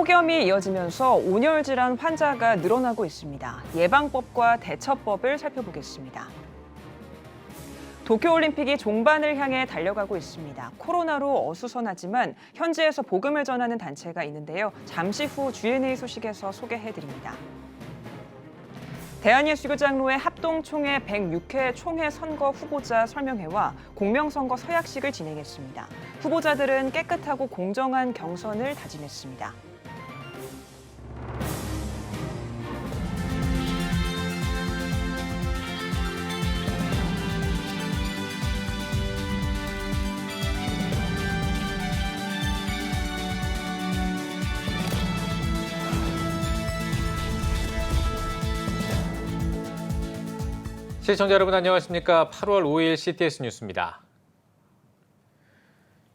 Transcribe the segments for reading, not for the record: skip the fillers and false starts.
폭염이 이어지면서 온열 질환 환자가 늘어나고 있습니다. 예방법과 대처법을 살펴보겠습니다. 도쿄올림픽이 종반을 향해 달려가고 있습니다. 코로나로 어수선하지만 현지에서 복음을 전하는 단체가 있는데요. 잠시 후 G&A 소식에서 소개해드립니다. 대한예수교장로회 합동총회 106회 총회 선거 후보자 설명회와 공명선거 서약식을 진행했습니다. 후보자들은 깨끗하고 공정한 경선을 다짐했습니다. 시청자 여러분 안녕하십니까? 8월 5일 CTS 뉴스입니다.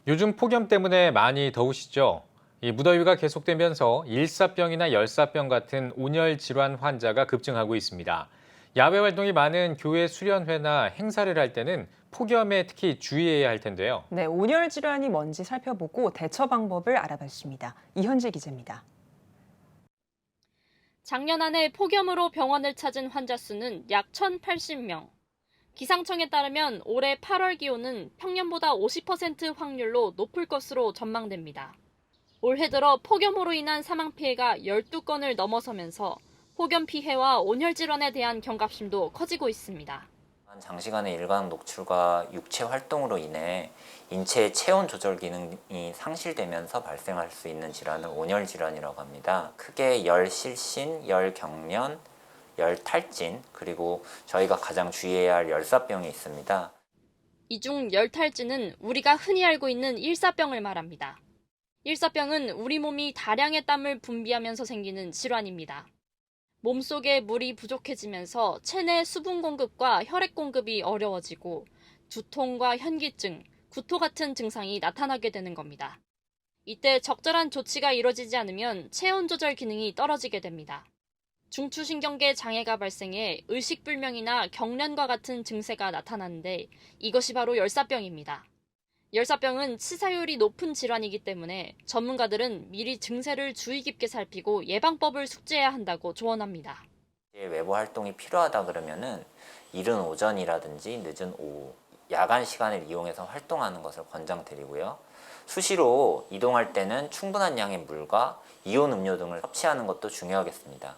요즘 폭염 때문에 많이 더우시죠? 이 무더위가 계속되면서 일사병이나 열사병 같은 온열 질환 환자가 급증하고 있습니다. 야외 활동이 많은 교회 수련회나 행사를 할 때는 폭염에 특히 주의해야 할 텐데요. 네, 온열 질환이 뭔지 살펴보고 대처 방법을 알아봤습니다. 이현지 기자입니다. 작년 한 해 폭염으로 병원을 찾은 환자 수는 약 1,080명. 기상청에 따르면 올해 8월 기온은 평년보다 50% 확률로 높을 것으로 전망됩니다. 올해 들어 폭염으로 인한 사망 피해가 12건을 넘어서면서 폭염 피해와 온열 질환에 대한 경각심도 커지고 있습니다. 장시간의 일광 노출과 육체 활동으로 인해 인체의 체온 조절 기능이 상실되면서 발생할 수 있는 질환을 온열 질환이라고 합니다. 크게 열실신, 열경련, 열탈진, 그리고 저희가 가장 주의해야 할 열사병이 있습니다. 이 중 열탈진은 우리가 흔히 알고 있는 일사병을 말합니다. 일사병은 우리 몸이 다량의 땀을 분비하면서 생기는 질환입니다. 몸속에 물이 부족해지면서 체내 수분 공급과 혈액 공급이 어려워지고 두통과 현기증, 구토 같은 증상이 나타나게 되는 겁니다. 이때 적절한 조치가 이루어지지 않으면 체온 조절 기능이 떨어지게 됩니다. 중추신경계 장애가 발생해 의식불명이나 경련과 같은 증세가 나타나는데 이것이 바로 열사병입니다. 열사병은 치사율이 높은 질환이기 때문에 전문가들은 미리 증세를 주의 깊게 살피고 예방법을 숙지해야 한다고 조언합니다. 외부 활동이 필요하다 그러면은 이른 오전이라든지 늦은 오후, 야간 시간을 이용해서 활동하는 것을 권장드리고요. 수시로 이동할 때는 충분한 양의 물과 이온 음료 등을 섭취하는 것도 중요하겠습니다.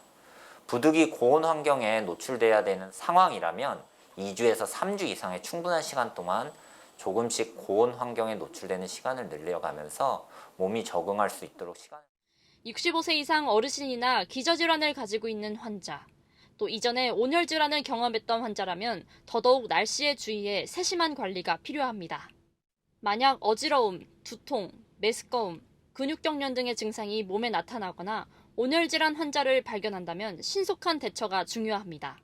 부득이 고온 환경에 노출돼야 되는 상황이라면 2주에서 3주 이상의 충분한 시간 동안 조금씩 고온 환경에 노출되는 시간을 늘려가면서 몸이 적응할 수 있도록 65세 이상 어르신이나 기저질환을 가지고 있는 환자, 또 이전에 온열 질환을 경험했던 환자라면 더더욱 날씨에 주의해 세심한 관리가 필요합니다. 만약 어지러움, 두통, 메스꺼움, 근육경련 등의 증상이 몸에 나타나거나 온열 질환 환자를 발견한다면 신속한 대처가 중요합니다.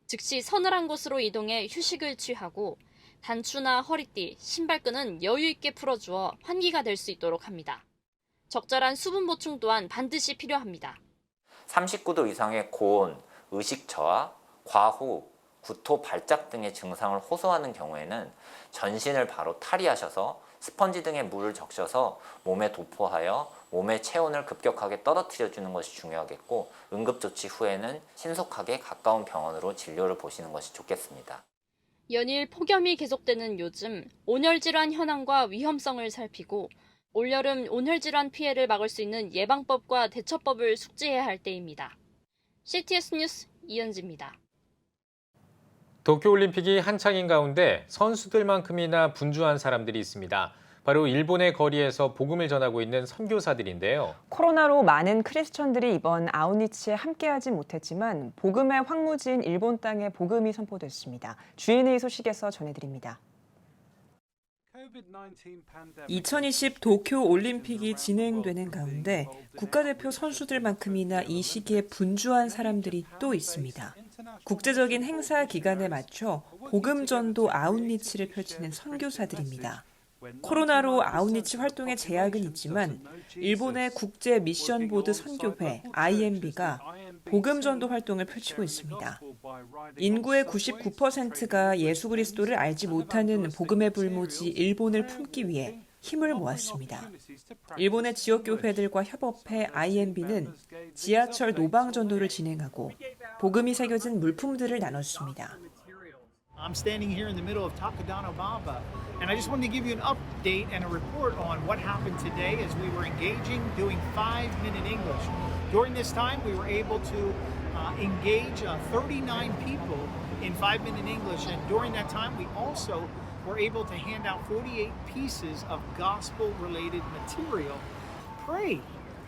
즉시 서늘한 곳으로 이동해 휴식을 취하고 단추나 허리띠, 신발끈은 여유 있게 풀어주어 환기가 될 수 있도록 합니다. 적절한 수분 보충 또한 반드시 필요합니다. 39도 이상의 고온, 의식 저하, 과호흡, 구토, 발작 등의 증상을 호소하는 경우에는 전신을 바로 탈의하셔서 스펀지 등의 물을 적셔서 몸에 도포하여 몸의 체온을 급격하게 떨어뜨려 주는 것이 중요하겠고, 응급조치 후에는 신속하게 가까운 병원으로 진료를 보시는 것이 좋겠습니다. 연일 폭염이 계속되는 요즘 온열 질환 현황과 위험성을 살피고 올여름 온열 질환 피해를 막을 수 있는 예방법과 대처법을 숙지해야 할 때입니다. CTS 뉴스 이현지입니다. 도쿄올림픽이 한창인 가운데 선수들만큼이나 분주한 사람들이 있습니다. 바로 일본의 거리에서 복음을 전하고 있는 선교사들인데요. 코로나로 많은 크리스천들이 이번 아웃리치에 함께하지 못했지만 복음의 황무지인 일본 땅에 복음이 선포됐습니다. G&A 소식에서 전해드립니다. 2020 도쿄 올림픽이 진행되는 가운데 국가대표 선수들만큼이나 이 시기에 분주한 사람들이 또 있습니다. 국제적인 행사 기간에 맞춰 복음 전도 아웃리치를 펼치는 선교사들입니다. 코로나로 아웃리치 활동에 제약은 있지만 일본의 국제 미션 보드 선교회 IMB가 복음 전도 활동을 펼치고 있습니다. 인구의 99%가 예수 그리스도를 알지 못하는 복음의 불모지 일본을 품기 위해 힘을 모았습니다. 일본의 지역교회들과 협업해 IMB는 지하철 노방 전도를 진행하고 복음이 새겨진 물품들을 나눴습니다. I'm standing here in the middle of Takadana Baba, and I just wanted to give you an update and a report on what happened today as we were engaging, doing 5-minute English. During this time, we were able to engage 39 people in 5-minute English, and during that time, we also were able to hand out 48 pieces of gospel-related material. Pray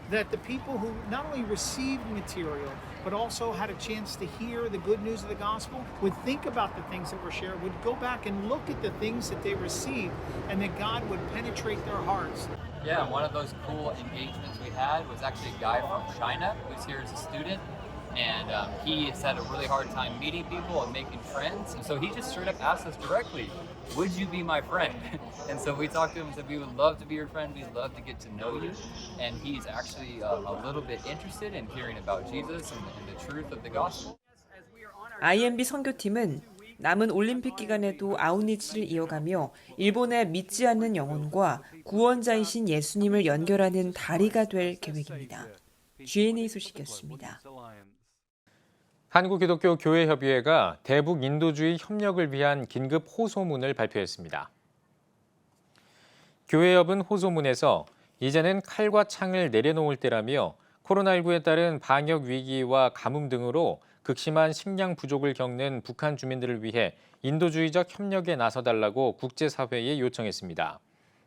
that the people who not only received material, but also had a chance to hear the good news of the gospel, would think about the things that were shared, would go back and look at the things that they received, and that God would penetrate their hearts. Yeah, one of those cool engagements we had was actually a guy from China who's here as a student. And he has had a really hard time meeting people and making friends. And so he just straight up asked us directly, would you be my friend? And so we talked to him and said, we would love to be your friend. We'd love to get to know you. And he's actually a little bit interested in hearing about Jesus and the truth of the gospel. IMB 선교팀은 남은 올림픽 기간에도 아웃리치를 이어가며 일본의 믿지 않는 영혼과 구원자이신 예수님을 연결하는 다리가 될 계획입니다. GNA 소식이었습니다. 한국기독교교회협의회가 대북 인도주의 협력을 위한 긴급 호소문을 발표했습니다. 교회협은 호소문에서 이제는 칼과 창을 내려놓을 때라며 코로나19에 따른 방역 위기와 가뭄 등으로 극심한 식량 부족을 겪는 북한 주민들을 위해 인도주의적 협력에 나서달라고 국제사회에 요청했습니다.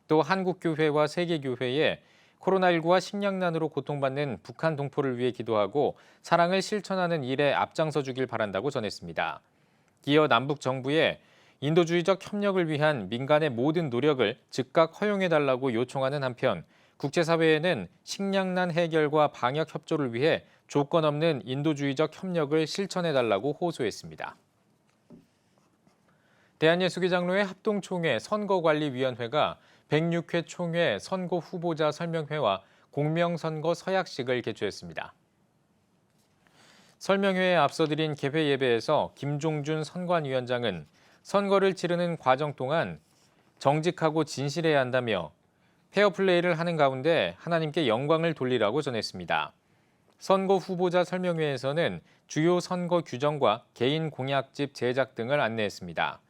또 한국교회와 세계교회에 코로나19와 식량난으로 고통받는 북한 동포를 위해 기도하고 사랑을 실천하는 일에 앞장서 주길 바란다고 전했습니다. 이어 남북 정부에 인도주의적 협력을 위한 민간의 모든 노력을 즉각 허용해달라고 요청하는 한편 국제사회에는 식량난 해결과 방역 협조를 위해 조건 없는 인도주의적 협력을 실천해달라고 호소했습니다. 대한예수교장로회 합동총회 선거관리위원회가 106회 총회 선거 후보자 설명회와 공명선거 서약식을 개최했습니다. 설명회에 앞서 드린 개회 예배에서 김종준 선관위원장은 선거를 치르는 과정 동안 정직하고 진실해야 한다며 페어플레이를 하는 가운데 하나님께 영광을 돌리라고 전했습니다. 선거 후보자 설명회에서는 주요 선거 규정과 개인 공약집 제작 등을 안내했습니다.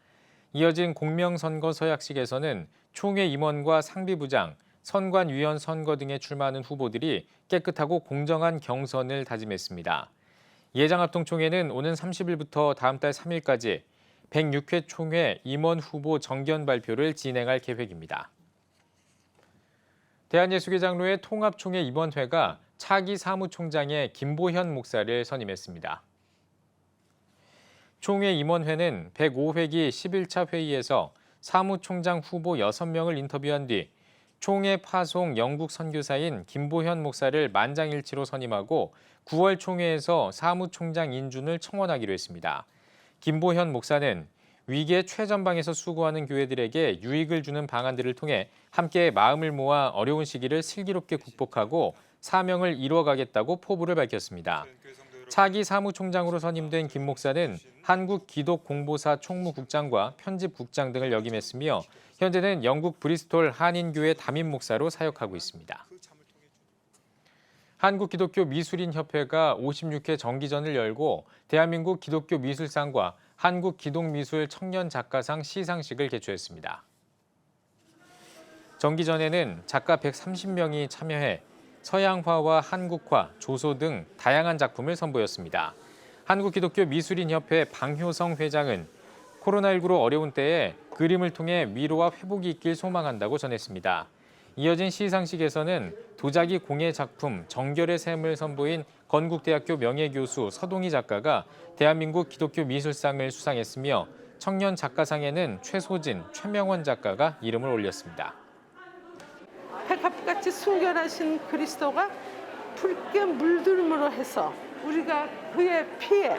이어진 공명선거 서약식에서는 총회 임원과 상비부장, 선관위원 선거 등에 출마하는 후보들이 깨끗하고 공정한 경선을 다짐했습니다. 예장합동총회는 오는 30일부터 다음 달 3일까지 106회 총회 임원 후보 정견 발표를 진행할 계획입니다. 대한예수교장로회 통합총회 임원회가 차기 사무총장에 김보현 목사를 선임했습니다. 총회 임원회는 105회기 11차 회의에서 사무총장 후보 6명을 인터뷰한 뒤 총회 파송 영국 선교사인 김보현 목사를 만장일치로 선임하고 9월 총회에서 사무총장 인준을 청원하기로 했습니다. 김보현 목사는 위기의 최전방에서 수고하는 교회들에게 유익을 주는 방안들을 통해 함께 마음을 모아 어려운 시기를 슬기롭게 국복하고 사명을 이루어가겠다고 포부를 밝혔습니다. 차기 사무총장으로 선임된 김 목사는 한국기독공보사 총무국장과 편집국장 등을 역임했으며 현재는 영국 브리스톨 한인교회 담임 목사로 사역하고 있습니다. 한국기독교미술인협회가 56회 정기전을 열고 대한민국 기독교미술상과 한국기독미술 청년작가상 시상식을 개최했습니다. 정기전에는 작가 130명이 참여해 서양화와 한국화, 조소 등 다양한 작품을 선보였습니다. 한국기독교미술인협회 방효성 회장은 코로나19로 어려운 때에 그림을 통해 위로와 회복이 있길 소망한다고 전했습니다. 이어진 시상식에서는 도자기 공예 작품 정결의 샘을 선보인 건국대학교 명예교수 서동희 작가가 대한민국 기독교미술상을 수상했으며 청년 작가상에는 최소진, 최명원 작가가 이름을 올렸습니다. 백합같이 순결하신 그리스도가 붉게 물들음으로 해서 우리가 그의 피에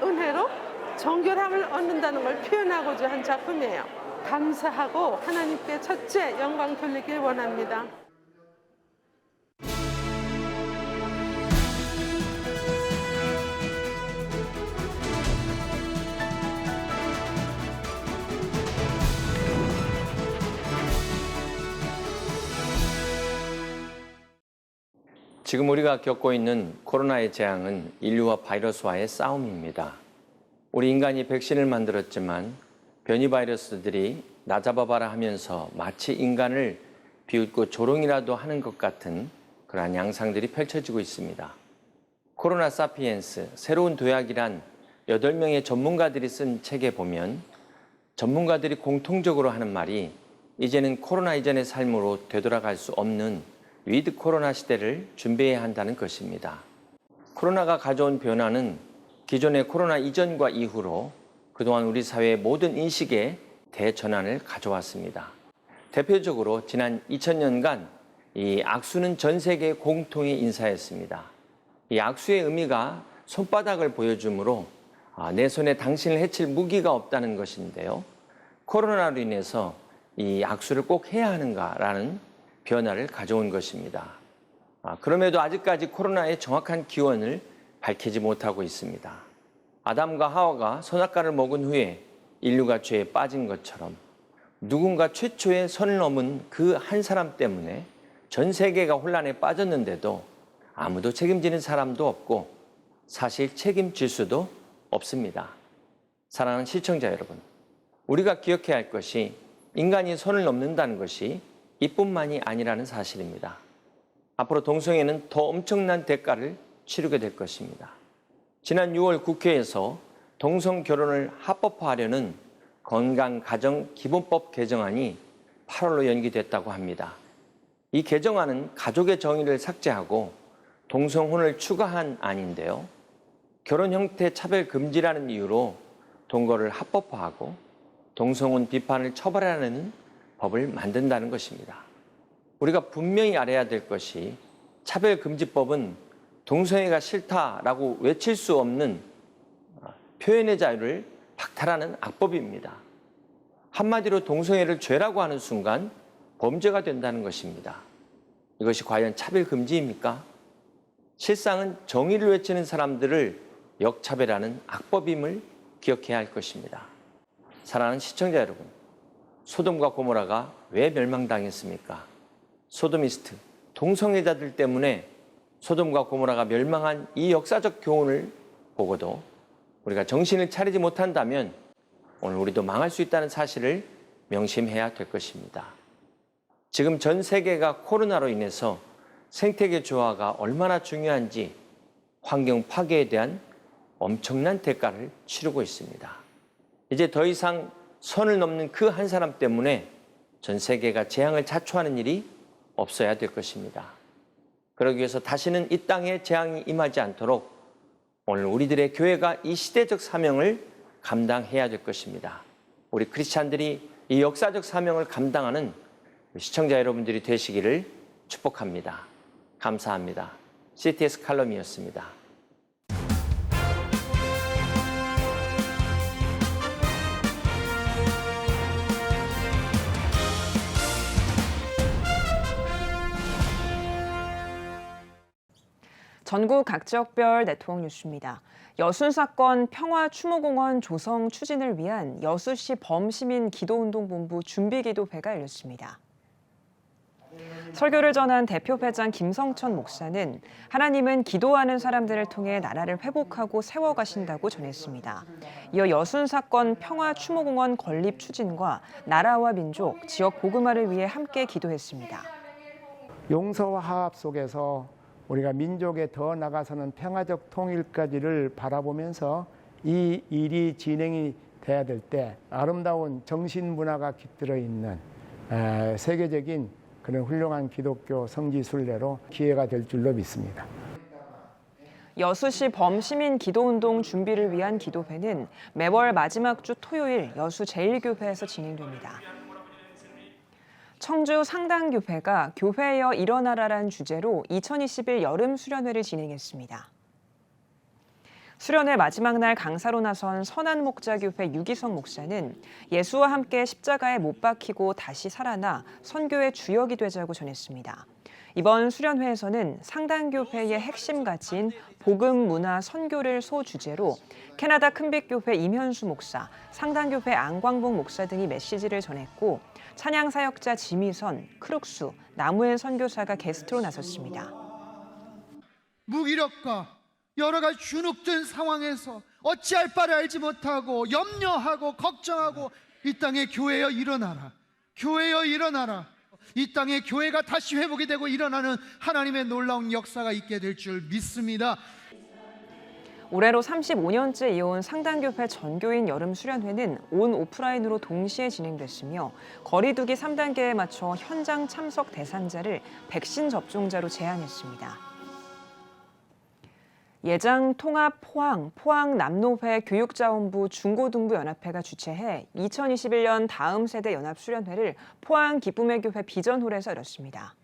은혜로 정결함을 얻는다는 걸 표현하고자 한 작품이에요. 감사하고 하나님께 첫째 영광 돌리길 원합니다. 지금 우리가 겪고 있는 코로나의 재앙은 인류와 바이러스와의 싸움입니다. 우리 인간이 백신을 만들었지만 변이 바이러스들이 나 잡아봐라 하면서 마치 인간을 비웃고 조롱이라도 하는 것 같은 그러한 양상들이 펼쳐지고 있습니다. 코로나 사피엔스, 새로운 도약이란 8명의 전문가들이 쓴 책에 보면 전문가들이 공통적으로 하는 말이 이제는 코로나 이전의 삶으로 되돌아갈 수 없는 위드 코로나 시대를 준비해야 한다는 것입니다. 코로나가 가져온 변화는 기존의 코로나 이전과 이후로 그동안 우리 사회의 모든 인식에 대전환을 가져왔습니다. 대표적으로 지난 2000년간 이 악수는 전 세계 공통의 인사였습니다. 이 악수의 의미가 손바닥을 보여주므로 내 손에 당신을 해칠 무기가 없다는 것인데요. 코로나로 인해서 이 악수를 꼭 해야 하는가라는 변화를 가져온 것입니다. 그럼에도 아직까지 코로나의 정확한 기원을 밝히지 못하고 있습니다. 아담과 하와가 선악과를 먹은 후에 인류가 죄에 빠진 것처럼 누군가 최초의 선을 넘은 그 한 사람 때문에 전 세계가 혼란에 빠졌는데도 아무도 책임지는 사람도 없고 사실 책임질 수도 없습니다. 사랑하는 시청자 여러분, 우리가 기억해야 할 것이 인간이 선을 넘는다는 것이 이뿐만이 아니라는 사실입니다. 앞으로 동성애는 더 엄청난 대가를 치르게 될 것입니다. 지난 6월 국회에서 동성 결혼을 합법화하려는 건강가정기본법 개정안이 8월로 연기됐다고 합니다. 이 개정안은 가족의 정의를 삭제하고 동성혼을 추가한 안인데요. 결혼 형태 차별 금지라는 이유로 동거를 합법화하고 동성혼 비판을 처벌하는 법을 만든다는 것입니다. 우리가 분명히 알아야 될 것이 차별금지법은 동성애가 싫다라고 외칠 수 없는 표현의 자유를 박탈하는 악법입니다. 한마디로 동성애를 죄라고 하는 순간 범죄가 된다는 것입니다. 이것이 과연 차별금지입니까? 실상은 정의를 외치는 사람들을 역차별하는 악법임을 기억해야 할 것입니다. 사랑하는 시청자 여러분, 소돔과 고모라가 왜 멸망당했습니까? 소도미스트, 동성애자들 때문에 소돔과 고모라가 멸망한 이 역사적 교훈을 보고도 우리가 정신을 차리지 못한다면 오늘 우리도 망할 수 있다는 사실을 명심해야 될 것입니다. 지금 전 세계가 코로나로 인해서 생태계 조화가 얼마나 중요한지 환경 파괴에 대한 엄청난 대가를 치르고 있습니다. 이제 더 이상 선을 넘는 그 한 사람 때문에 전 세계가 재앙을 자초하는 일이 없어야 될 것입니다. 그러기 위해서 다시는 이 땅에 재앙이 임하지 않도록 오늘 우리들의 교회가 이 시대적 사명을 감당해야 될 것입니다. 우리 크리스찬들이 이 역사적 사명을 감당하는 시청자 여러분들이 되시기를 축복합니다. 감사합니다. CTS 칼럼이었습니다. 전국 각 지역별 네트워크 뉴스입니다. 여순 사건 평화추모공원 조성 추진을 위한 여수시 범시민 기도운동본부 준비기도회가 열렸습니다. 설교를 전한 대표회장 김성천 목사는 하나님은 기도하는 사람들을 통해 나라를 회복하고 세워가신다고 전했습니다. 이어 여순 사건 평화추모공원 건립 추진과 나라와 민족, 지역 복음화를 위해 함께 기도했습니다. 용서와 화합 속에서 우리가 민족에 더 나아가서는 평화적 통일까지를 바라보면서 이 일이 진행이 돼야 될 때 아름다운 정신문화가 깃들어 있는 세계적인 그런 훌륭한 기독교 성지순례로 기회가 될 줄로 믿습니다. 여수시 범시민 기도운동 준비를 위한 기도회는 매월 마지막 주 토요일 여수 제1교회에서 진행됩니다. 청주 상당교회가 교회여 일어나라란 주제로 2021 여름 수련회를 진행했습니다. 수련회 마지막 날 강사로 나선 선한목자교회 유기성 목사는 예수와 함께 십자가에 못 박히고 다시 살아나 선교의 주역이 되자고 전했습니다. 이번 수련회에서는 상당교회의 핵심 가치인 복음, 문화, 선교를 소주제로 캐나다 큰빛교회 임현수 목사, 상당교회 안광복 목사 등이 메시지를 전했고 찬양사역자 지미선, 크룩수, 나무엔 선교사가 게스트로 나섰습니다. 무기력과 여러 가지 주눅든 상황에서 어찌할 바를 알지 못하고 염려하고 걱정하고 이 땅에 교회여 일어나라. 교회여 일어나라. 이 땅에 교회가 다시 회복이 되고 일어나는 하나님의 놀라운 역사가 있게 될 줄 믿습니다. 올해로 35년째 이어온 상당교회 전교인 여름 수련회는 온 오프라인으로 동시에 진행됐으며 거리두기 3단계에 맞춰 현장 참석 대상자를 백신 접종자로 제한했습니다. 예장 통합 포항 남노회 교육자원부 중고등부 연합회가 주최해 2021년 다음 세대 연합 수련회를 포항 기쁨의 교회 비전홀에서 열었습니다.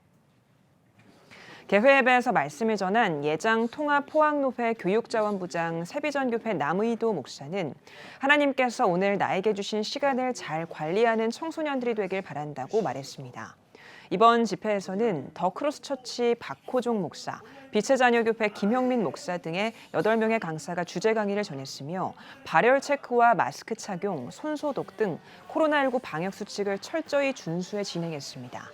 개회예배에서 말씀을 전한 예장 통합 포항노회 교육자원부장 세비전교회 남의도 목사는 하나님께서 오늘 나에게 주신 시간을 잘 관리하는 청소년들이 되길 바란다고 말했습니다. 이번 집회에서는 더 크로스처치 박호종 목사, 빛의 자녀교회 김형민 목사 등의 8명의 강사가 주제 강의를 전했으며 발열 체크와 마스크 착용, 손소독 등 코로나19 방역 수칙을 철저히 준수해 진행했습니다.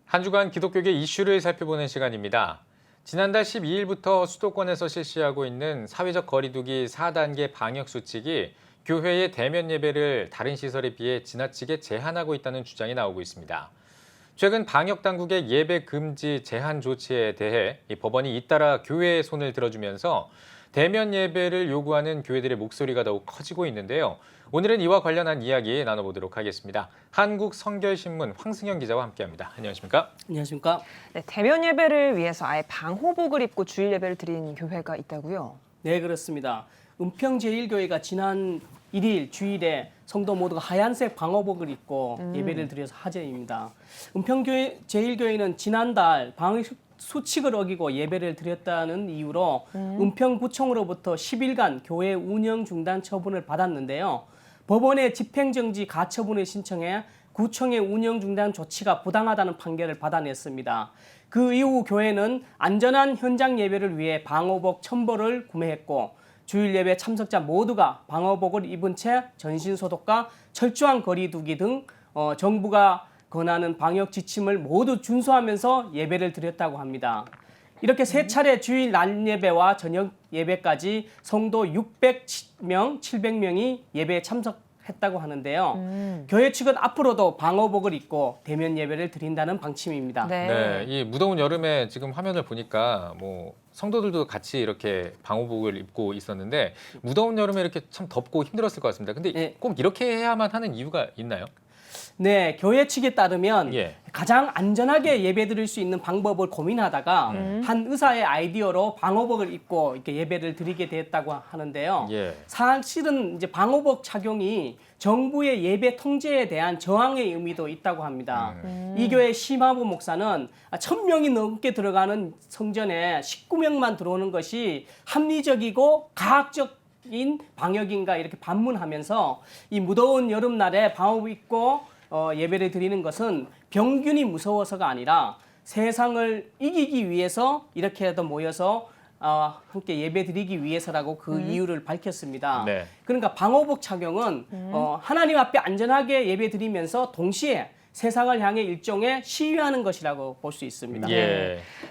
한 주간 기독교계 이슈를 살펴보는 시간입니다. 지난달 12일부터 수도권에서 실시하고 있는 사회적 거리두기 4단계 방역 수칙이 교회의 대면 예배를 다른 시설에 비해 지나치게 제한하고 있다는 주장이 나오고 있습니다. 최근 방역 당국의 예배 금지 제한 조치에 대해 법원이 잇따라 교회의 손을 들어주면서 대면 예배를 요구하는 교회들의 목소리가 더욱 커지고 있는데요. 오늘은 이와 관련한 이야기 나눠보도록 하겠습니다. 한국성결신문 황승현 기자와 함께합니다. 안녕하십니까? 안녕하십니까? 네, 대면 예배를 위해서 아예 방호복을 입고 주일 예배를 드린 교회가 있다고요? 네, 그렇습니다. 은평제일교회가 지난 1일 주일에 성도 모두가 하얀색 방호복을 입고 예배를 드려서 화제입니다. 은평제일교회는 지난달 방역 수칙을 어기고 예배를 드렸다는 이유로 은평구청으로부터 10일간 교회 운영 중단 처분을 받았는데요. 법원에 집행정지 가처분을 신청해 구청의 운영 중단 조치가 부당하다는 판결을 받아냈습니다. 그 이후 교회는 안전한 현장 예배를 위해 방호복 1000벌을 구매했고 주일 예배 참석자 모두가 방호복을 입은 채 전신 소독과 철저한 거리두기 등 정부가 권하는 방역 지침을 모두 준수하면서 예배를 드렸다고 합니다. 이렇게 세 차례 주일 낮 예배와 저녁 예배까지 성도 600명, 700명이 예배에 참석했다고 하는데요. 교회 측은 앞으로도 방호복을 입고 대면 예배를 드린다는 방침입니다. 네, 이 무더운 여름에 지금 화면을 보니까 성도들도 같이 이렇게 방호복을 입고 있었는데 무더운 여름에 이렇게 참 덥고 힘들었을 것 같습니다. 근데 꼭 이렇게 해야만 하는 이유가 있나요? 네, 교회 측에 따르면 가장 안전하게 예배드릴 수 있는 방법을 고민하다가 한 의사의 아이디어로 방호복을 입고 이렇게 예배를 드리게 됐다고 하는데요. 사실은 이제 방호복 착용이 정부의 예배 통제에 대한 저항의 의미도 있다고 합니다. 이 교회 심하부 목사는 1000명이 넘게 들어가는 성전에 19명만 들어오는 것이 합리적이고 과학적인 방역인가 이렇게 반문하면서 이 무더운 여름날에 방호복 입고 예배를 드리는 것은 병균이 무서워서가 아니라 세상을 이기기 위해서 이렇게라도 모여서 함께 예배 드리기 위해서라고 그 이유를 밝혔습니다. 그러니까 방호복 착용은 하나님 앞에 안전하게 예배 드리면서 동시에 세상을 향해 일종의 시위하는 것이라고 볼 수 있습니다.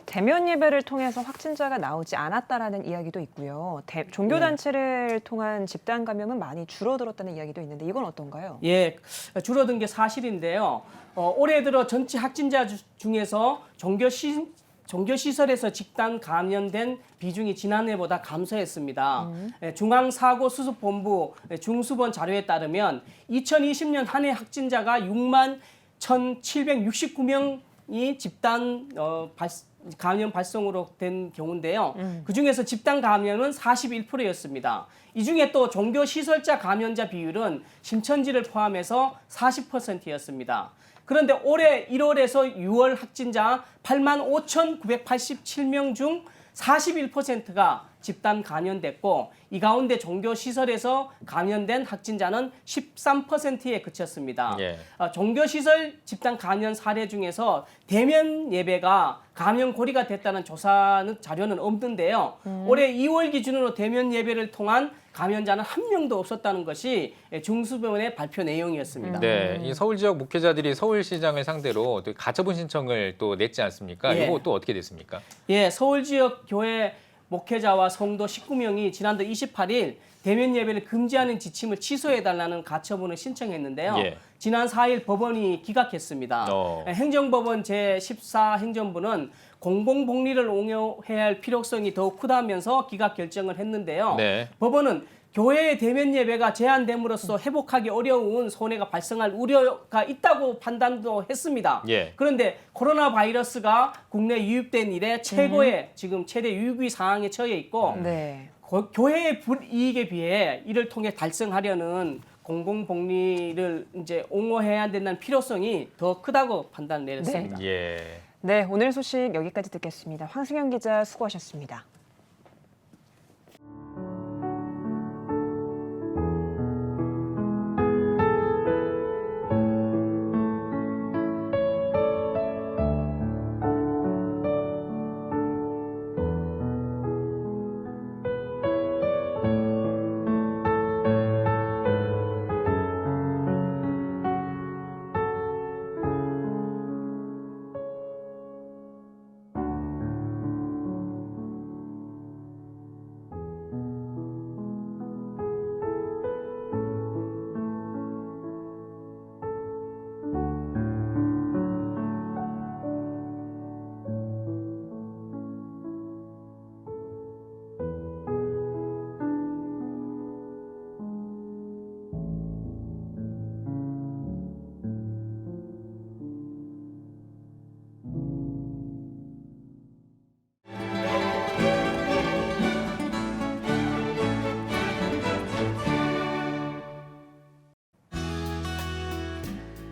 대면 예배를 통해서 확진자가 나오지 않았다라는 이야기도 있고요. 종교단체를 통한 집단 감염은 많이 줄어들었다는 이야기도 있는데 이건 어떤가요? 예, 줄어든 게 사실인데요. 올해 들어 전체 확진자 중에서 종교시설에서 집단 감염된 비중이 지난해보다 감소했습니다. 중앙사고수습본부 중수본 자료에 따르면 2020년 한 해 확진자가 6만 1,769명이 집단 감염 발생으로 된 경우인데요. 그중에서 집단 감염은 41%였습니다. 이 중에 또 종교시설자 감염자 비율은 신천지를 포함해서 40%였습니다. 그런데 올해 1월에서 6월 확진자 85,987명 중 41%가 집단 감염됐고 이 가운데 종교시설에서 감염된 확진자는 13%에 그쳤습니다. 종교시설 집단 감염 사례 중에서 대면 예배가 감염 고리가 됐다는 자료는 없는데요. 올해 2월 기준으로 대면 예배를 통한 감염자는 한 명도 없었다는 것이 중수본의 발표 내용이었습니다. 네, 이 서울 지역 목회자들이 서울시장을 상대로 또 가처분 신청을 또 냈지 않습니까? 예. 이거 또 어떻게 됐습니까? 예, 서울 지역 교회 목회자와 성도 19명이 지난달 28일 대면 예배를 금지하는 지침을 취소해달라는 가처분을 신청했는데요. 예. 지난 4일 법원이 기각했습니다. 행정법원 제14행정부는 공공복리를 옹호해야 할 필요성이 더욱 크다면서 기각 결정을 했는데요. 네. 법원은 교회의 대면 예배가 제한됨으로써 회복하기 어려운 손해가 발생할 우려가 있다고 판단도 했습니다. 예. 그런데 코로나 바이러스가 국내에 유입된 이래 최고의 지금 최대 위기 상황에 처해 있고 네. 교회의 불이익에 비해 이를 통해 달성하려는 공공복리를 이제 옹호해야 된다는 필요성이 더 크다고 판단을 내렸습니다. 예. 네, 오늘 소식 여기까지 듣겠습니다. 황승현 기자 수고하셨습니다.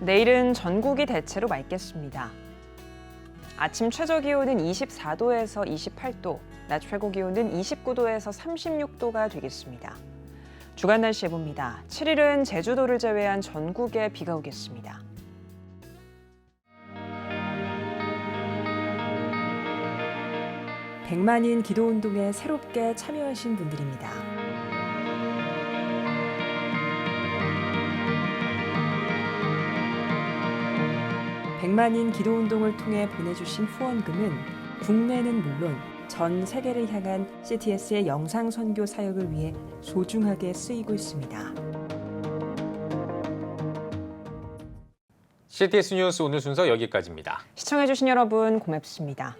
내일은 전국이 대체로 맑겠습니다. 아침 최저 기온은 24도에서 28도, 낮 최고 기온은 29도에서 36도가 되겠습니다. 주간 날씨 해봅니다. 7일은 제주도를 제외한 전국에 비가 오겠습니다. 백만인 기도운동에 새롭게 참여하신 분들입니다. 백만인 기도운동을 통해 보내주신 후원금은 국내는 물론 전 세계를 향한 CTS의 영상 선교 사역을 위해 소중하게 쓰이고 있습니다. CTS 뉴스 오늘 순서 여기까지입니다. 시청해주신 여러분 고맙습니다.